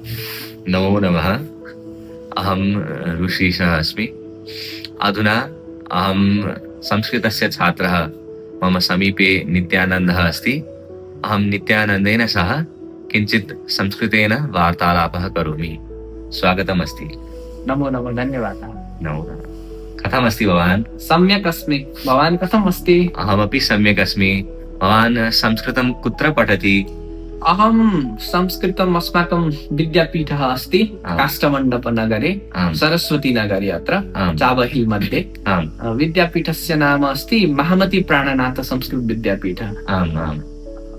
नमो नमः। अहं ऋषीशः अस्मि। अधुना अहं संस्कृतस्य छात्रः। मम समीपे नित्यानन्दः अस्ति। अहं नित्यानन्देन सह किञ्चित् संस्कृतेन वार्तालापः करोमि। स्वागतमस्ति। नमो नमो, धन्यवादः। नमो नमः। कथमस्ति भवान्? सम्यक् अस्मि। भवान् कथम् अस्ति? अहमपि सम्यक् अस्मि। भवान् संस्कृतं कुत्र पठति? अहं संस्कृतम् अस्माकं विद्यापीठः अस्ति काष्ठमण्डपनगरे, सरस्वती नगरे, अत्र चावहिल् मध्ये। विद्यापीठस्य नाम अस्ति महामती प्राणनाथ संस्कृत विद्यापीठ।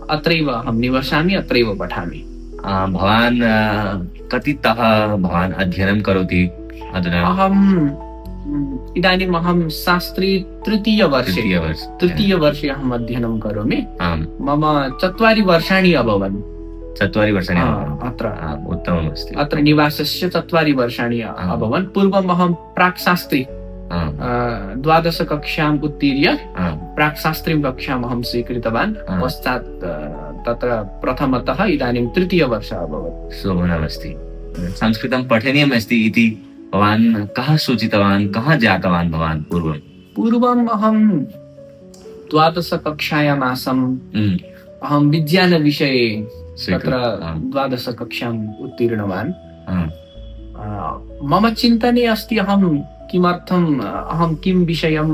अत्रैव अहं निवसामि, अत्रैव पठामि। भवान् कतितः भवान् अध्ययनं करोति अधुना? इदानीम् अहं शास्त्री तृतीयवर्षे अहम् अध्ययनं करोमि। मम 4 वर्षाणि अभवन्। 4 वर्षाणि अत्र उत्तममस्ति। अत्र निवासस्य 4 वर्षाणि अभवन्। पूर्वम् अहं प्राक्शास्त्री 12 कक्षाम् उत्तीर्य प्राक्शास्त्रीं कक्षाम् अहं स्वीकृतवान्। पश्चात् तत्र प्रथमतः इदानीं 3. वर्ष अभवत्। शोभनमस्ति। संस्कृतं पठनीयमस्ति इति भवान् कः सूचितवान्? कः जातवान् भवान् पूर्वम् अहं 12 कक्षायाम् आसम्। अहं विज्ञानविषये तत्र 12 कक्षाम् उत्तीर्णवान्। मम चिन्तने अस्ति अहं किं विषयं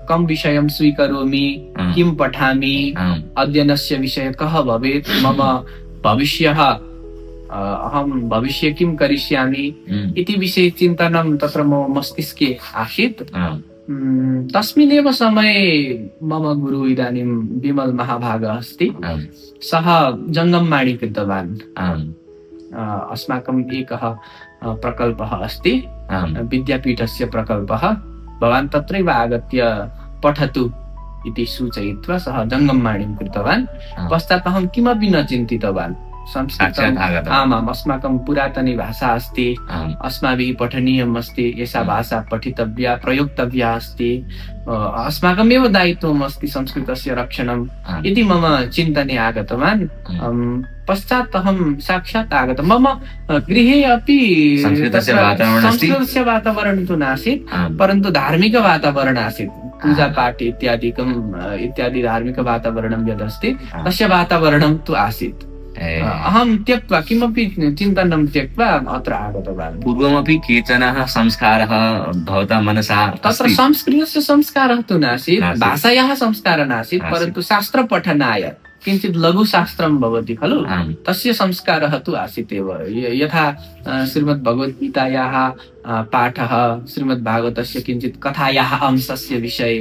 कं विषयं स्वीकरोमि, किं पठामि, अध्ययनस्य विषयः कः भवेत्, मम भविष्यः, अहं भविष्ये किं करिष्यामि इति विषये चिन्तनं तत्र मम मस्तिष्के आसीत्। तस्मिन्नेव समये मम गुरु इदानीं विमल महाभागः अस्ति। सः जङ्गमवाणी कृतवान्। अस्माकम् एकः प्रकल्पः अस्ति, विद्यापीठस्य प्रकल्पः। भवान् तत्रैव आगत्य पठतु इति सूचयित्वा सः जङ्गमवाणीं कृतवान्। पश्चात् अहं किमपि न चिन्तितवान्। आमाम्, अस्माकं पुरातनी भाषा अस्ति, अस्माभिः पठनीयम् अस्ति, एषा भाषा पठितव्या, प्रयोक्तव्या अस्ति, अस्माकमेव दायित्वम् अस्ति संस्कृतस्य रक्षणम् इति मम चिन्तने आगतवान्। पश्चात् अहं साक्षात् आगतम्। मम गृहे अपि संस्कृतस्य वातावरणं तु नासीत्, परन्तु धार्मिक वातावरणम् आसीत्। पूजापाठ इत्यादि धार्मिक वातावरणं यदस्ति तस्य वातावरणं तु आसीत्। अहं त्यक्त्वा, किमपि चिन्तनं त्यक्त्वा अत्र आगतवान्। पूर्वमपि केचन संस्कारः भवता मनसा तत्र संस्कृतस्य संस्कारः तु नासीत्, भाषायाः संस्कारः नासीत्, परन्तु शास्त्रपठनाय किञ्चित् लघुशास्त्रं भवति खलु, तस्य संस्कारः तु आसीत् एव। यथा श्रीमद्भगवद्गीतायाः पाठः, श्रीमद्भागवतस्य किञ्चित् कथायाः अंशस्य विषये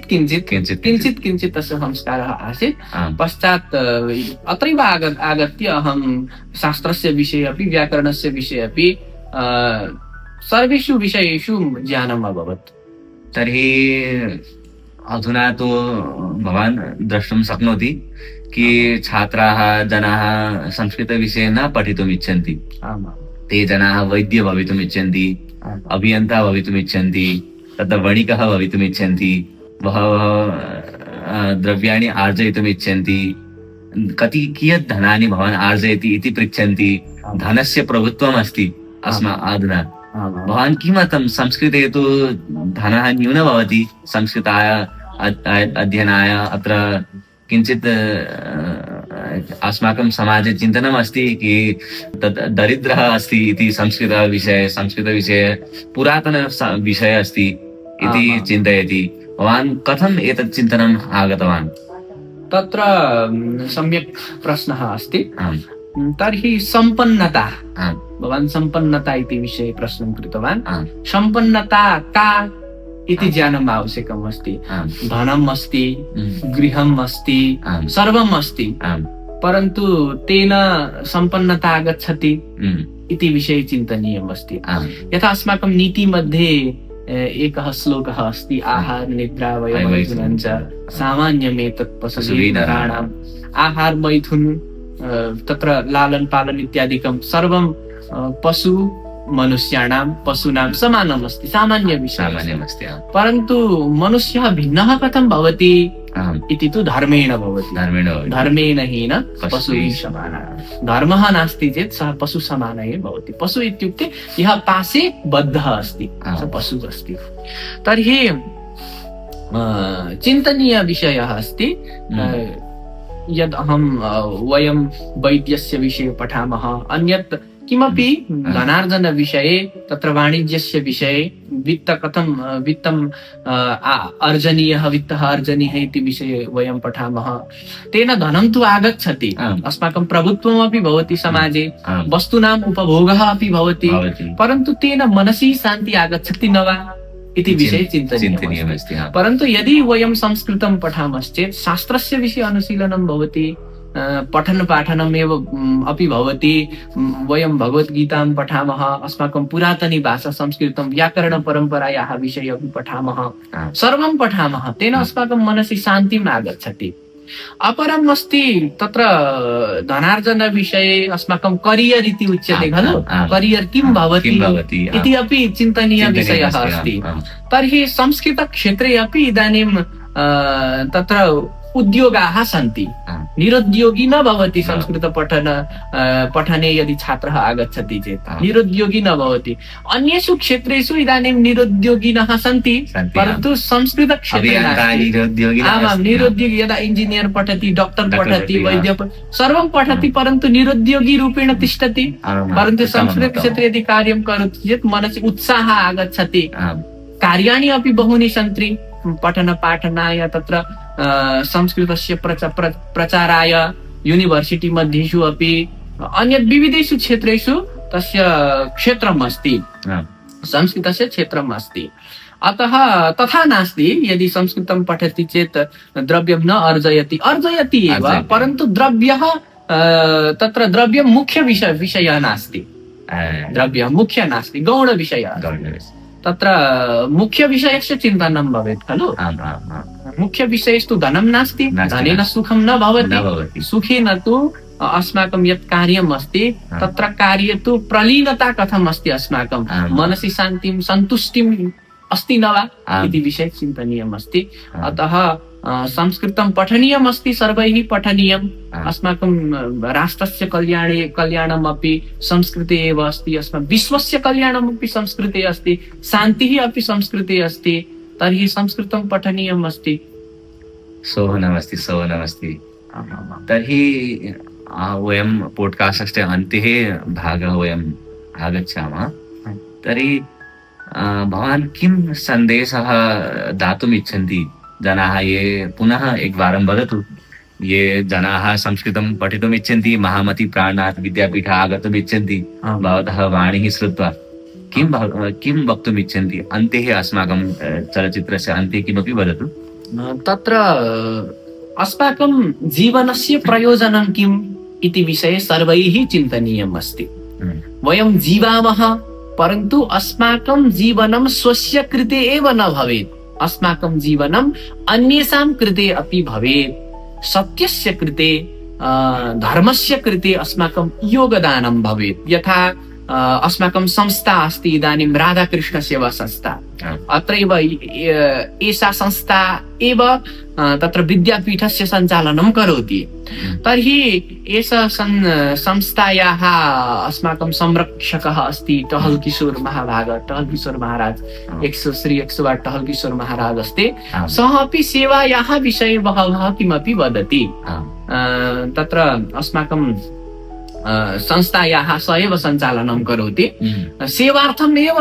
किञ्चित् तस्य संस्कारः आसीत्। पश्चात् अत्रैव आगत्य अहं शास्त्रस्य विषये अपि, व्याकरणस्य विषये अपि सर्वेषु विषयेषु ज्ञानम् अभवत्। तर्हि अधुना तु भवान् द्रष्टुं शक्नोति कि छात्राः, जनाः संस्कृतविषये न पठितुम् इच्छन्ति। ते जनाः वैद्य भवितुम् इच्छन्ति, अभियन्ता भवितुम् इच्छन्ति, तत्र वणिकः भवितुम् इच्छन्ति, बहवः द्रव्याणि आर्जयितुम् इच्छन्ति। कियत् धनानि भवान् आर्जयति इति पृच्छन्ति। धनस्य प्रभुत्वम् अस्ति अधुना। भवान् किमर्थं? संस्कृते तु धनः न्यूनः भवति। संस्कृताय अध्ययनाय अत्र किञ्चित् अस्माकं समाजे चिन्तनम् अस्ति कि तत् दरिद्रः अस्ति इति। संस्कृतविषये पुरातन विषयः अस्ति इति चिन्तयति। भवान् कथम् एतत् चिन्तनम् आगतवान्? तत्र सम्यक् प्रश्नः अस्ति। तर्हि सम्पन्नता, भवान् सम्पन्नता इति विषये प्रश्नं कृतवान्। सम्पन्नता का इति ज्ञानम् आवश्यकम् अस्ति। धनम् अस्ति, गृहम् अस्ति, सर्वम् अस्ति, परन्तु तेन सम्पन्नता आगच्छति इति विषये चिन्तनीयम् अस्ति। यथा अस्माकं नीतिमध्ये एकः श्लोकः अस्ति, आहार निद्रा वयमैथुनं च सामान्यमेतत् पशुभिः नराणाम्। आहार, मैथुन, तत्र लालन पालन इत्यादिकं सर्वं पशु मनुष्याणां पशूनां समानमस्ति, सामान्यविषयः। सामान्यमस्ति। परन्तु मनुष्यः भिन्नः कथं भवति इति तु धर्मेण भवति। धर्मेण हीन पशुभिः समानः। धर्मः नास्ति चेत् सः पशु समानः एव भवति। पशु इत्युक्ते यः पाशे बद्धः अस्ति सः पशुः अस्ति। तर्हि चिन्तनीय विषयः अस्ति यद् वयं वैद्यस्य विषये पठामः, अन्यत् किमपि धनार्जन विषये, तत्र वाणिज्यस्य विषये, वित्तम् अर्जनीयः, वित्तः अर्जनीयः इति विषये वयं पठामः। तेन धनं तु आगच्छति, अस्माकं प्रभुत्वमपि भवति समाजे, वस्तूनाम् उपभोगः अपि भवति, परन्तु तेन मनसि शान्तिः आगच्छति न वा इति विषये चिन्तनीयमस्ति। परन्तु यदि वयं संस्कृतं पठामश्चेत् शास्त्रस्य विषये अनुशीलनं भवति, पठन पाठनम् एव अपि भवति। वयं भगवद्गीतां पठामः, अस्माकं पुरातनी भाषा संस्कृतं, व्याकरण परम्परायाः विषये अपि पठामः, सर्वं पठामः। तेन अस्माकं मनसि शान्तिम् आगच्छति। अपरम् अस्ति तत्र धनार्जन विषये अस्माकं करियर् इति उच्यते खलु, करियर् किं भवति इति अपि चिन्तनीय विषयः अस्ति। तर्हि संस्कृतक्षेत्रे अपि इदानीं तत्र उद्योगाः सन्ति। निरुद्योगी न भवति संस्कृत पठने यदि छात्रः आगच्छति चेत् निरुद्योगी न भवति। अन्येषु क्षेत्रेषु इदानीं निरुद्योगिनः सन्ति, परन्तु संस्कृतक्षेत्रे आमां निरुद्योगी, यदा इंजिनियर् पठति, डॉक्टर पठति, वैद्य सर्वं पठति, परन्तु निरुद्योगी रूपेण तिष्ठति। परन्तु संस्कृतक्षेत्रे यदि कार्यं करोति चेत् मनसि उत्साहः आगच्छति। कार्याणि अपि बहूनि सन्ति पठन पाठनाय, तत्र संस्कृतस्य प्रचाराय यूनिवर्सिटी मध्येषु अपि अन्यत् विविधेषु क्षेत्रेषु तस्य क्षेत्रम् अस्ति, संस्कृतस्य क्षेत्रम् अस्ति। अतः तथा नास्ति यदि संस्कृतं पठति चेत् द्रव्यं न अर्जयति एव, परन्तु द्रव्यः तत्र द्रव्यं मुख्य विषयः नास्ति, द्रव्यः मुख्य नास्ति, गौण विषयः। तत्र मुख्य विषयस्य चिन्तनं भवेत् खलु। मुख्य विषयस्तु धनं नास्ति, धनेन सुखं न भवति। सुखेन तु अस्माकं यत् कार्यम् अस्ति तत्र कार्ये तु प्रलीनता कथम् अस्ति, अस्माकं मनसि शान्तिं सन्तुष्टिम् अस्ति न वा इति विषये चिन्तनीयम् अस्ति। अतः संस्कृतं पठनीयम् अस्ति, सर्वैः पठनीयम्। अस्माकं राष्ट्रस्य कल्याणम् अपि संस्कृते एव अस्ति, अस्माकं विश्वस्य कल्याणम् अपि संस्कृते अस्ति, शान्तिः अपि संस्कृते अस्ति। तर्हि संस्कृतं पठनीयम् अस्ति। सोहनमस्ति। तर्हि वयं पोड्कास्टस्य अन्ते भागः वयम् आगच्छामः। तर्हि भवान् किं सन्देशः दातुम् इच्छन्ति जनाः, ये पुनः एकवारं वदतु, ये जनाः संस्कृतं पठितुम् इच्छन्ति, महामती प्राणात् विद्यापीठ आगतुम् इच्छन्ति, भवतः वाणीः श्रुत्वा किं वक्तुम् इच्छन्ति? अन्ते अस्माकं चलचित्रस्य अन्ते किमपि वदतु। तत्र अस्माकं जीवनस्य प्रयोजनं किम् इति विषये सर्वैः चिन्तनीयम् अस्ति। वयं जीवामः, परन्तु अस्माकं जीवनं स्वस्य कृते एव न भवेत्, अस्माकं जीवनम् अन्येषां कृते अपि भवेत्। सत्यस्य कृते, धर्मस्य कृते अस्माकं योगदानं भवेत्। यथा अस्माकं संस्था अस्ति इदानीं राधाकृष्ण सेवा संस्था, अत्रैव एषा संस्था एव तत्र विद्यापीठस्य सञ्चालनं करोति। तर्हि एषा संस्थायाः अस्माकं संरक्षकः अस्ति टहल किशोर महाराज, श्री 108 टहल किशोर महाराज अस्ति। सः अपि सेवायाः विषये बहवः किमपि वदति। तत्र अस्माकं संस्थायाः स एव सञ्चालनं करोति। सेवार्थम् एव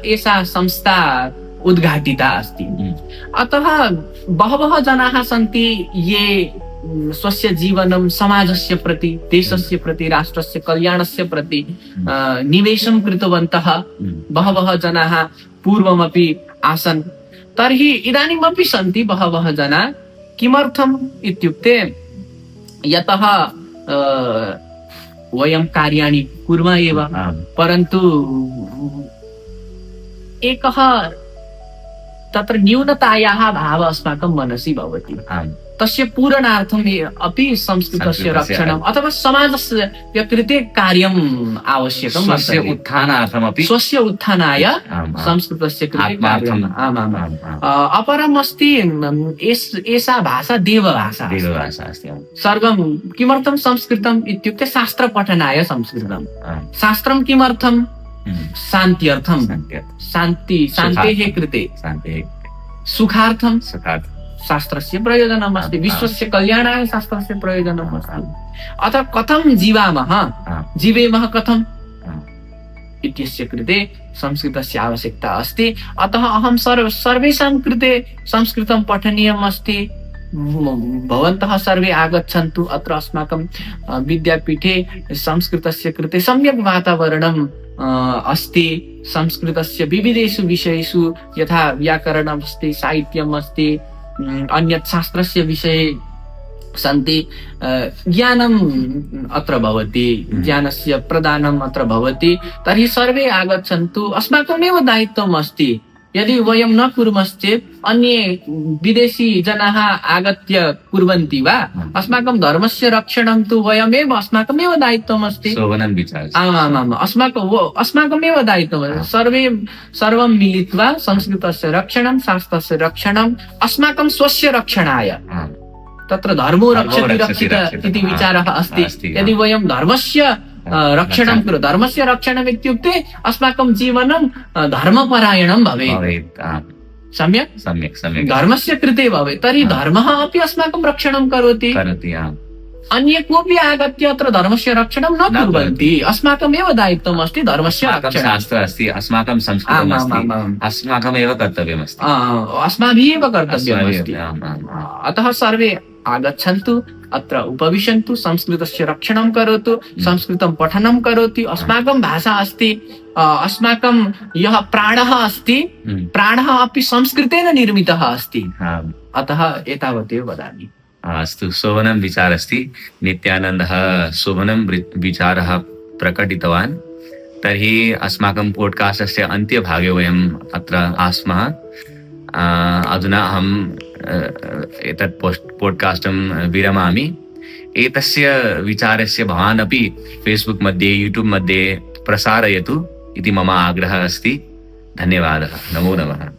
एषा संस्था उद्घाटिता अस्ति। अतः बहवः जनाः सन्ति ये स्वस्य जीवनं समाजस्य प्रति, देशस्य प्रति, राष्ट्रस्य कल्याणस्य प्रति निवेशं कृतवन्तः। बहवः जनाः पूर्वमपि आसन्, तर्हि इदानीमपि सन्ति बहवः जनाः। किमर्थम् इत्युक्ते यतः वयं कार्याणि कुर्मः एव, परन्तु एकः तत्र न्यूनतायाः भावः अस्माकं मनसि भवति। तस्य पूरणार्थम् अपि संस्कृतस्य रक्षणम् अथवा समाजस्य कृते कार्यम् आवश्यकं स्वस्य उत्थानार्थमपि स्वस्य उत्थानाय संस्कृतस्य कृते कार्यम् अपरम् अस्ति एषा भाषा देवभाषा अस्ति सर्वं किमर्थं संस्कृतम् इत्युक्ते शास्त्रपठनाय संस्कृतं शास्त्रं किमर्थं शान्त्यर्थं शान्तेः कृते सुखार्थं शास्त्रस्य प्रयोजनम् अस्ति विश्वस्य कल्याणाय शास्त्रस्य प्रयोजनम् अस्ति अतः कथं जीवेमः कथम् इत्यस्य कृते संस्कृतस्य आवश्यकता अस्ति अतः अहं सर्वेषां कृते संस्कृतं पठनीयम् अस्ति भवन्तः सर्वे आगच्छन्तु अत्र अस्माकं विद्यापीठे संस्कृतस्य कृते सम्यक् वातावरणम् अस्ति संस्कृतस्य विविधेषु विषयेषु यथा व्याकरणम् अस्ति साहित्यम् अस्ति अन्यत् शास्त्रस्य विषये सन्ति ज्ञानम् अत्र भवति ज्ञानस्य प्रदानम् अत्र भवति तर्हि सर्वे आगच्छन्तु अस्माकमेव दायित्वम् अस्ति यदि वयं न कुर्मश्चेत् अन्ये विदेशी जनाः आगत्य कुर्वन्ति वा अस्माकं धर्मस्य रक्षणं तु वयमेव अस्माकमेव दायित्वम् अस्ति आमामाम् अस्माकमेव दायित्वम् सर्वं मिलित्वा संस्कृतस्य रक्षणं शास्त्रस्य रक्षणं अस्माकं स्वस्य रक्षणाय तत्र धर्मो रक्षति रक्षित इति विचारः अस्ति यदि वयं धर्मस्य रक्षणं कुरु धर्मस्य रक्षणम् इत्युक्ते अस्माकं जीवनं धर्मपरायणं भवेत् सम्यक् धर्मस्य कृते भवेत् तर्हि धर्मः अपि अस्माकं रक्षणं करोति अन्ये कोऽपि आगत्य अत्र धर्मस्य रक्षणं न कुर्वन्ति अस्माकमेव दायित्वम् अस्ति धर्मस्य शास्त्रम् अस्ति अस्माकं संस्कृतम् अस्ति अस्माकमेव कर्तव्यमस्ति अस्माभिः कर्तव्यमस्ति अतः सर्वे आगच्छन्तु अत्र उपविशन्तु संस्कृतस्य रक्षणं करोतु संस्कृतं पठनं करोतु अस्माकं भाषा अस्ति अस्माकं यः प्राणः अस्ति प्राणः अपि संस्कृतेन निर्मितः अस्ति अतः एतावदेव वदामि अस्तु शोभनं विचारः अस्ति नित्यानन्दः शोभनं विचारः प्रकटितवान् तर्हि अस्माकं पोड्कास्टस्य अन्त्यभागे वयम् अत्र आस्मः अधुना अहम् एतत् पोड्कास्टं विरमामि एतस्य विचारस्य भवान् अपि फेस्बुक् मध्ये यूट्यूब् मध्ये प्रसारयतु इति मम आग्रहः अस्ति धन्यवादः नमो नमः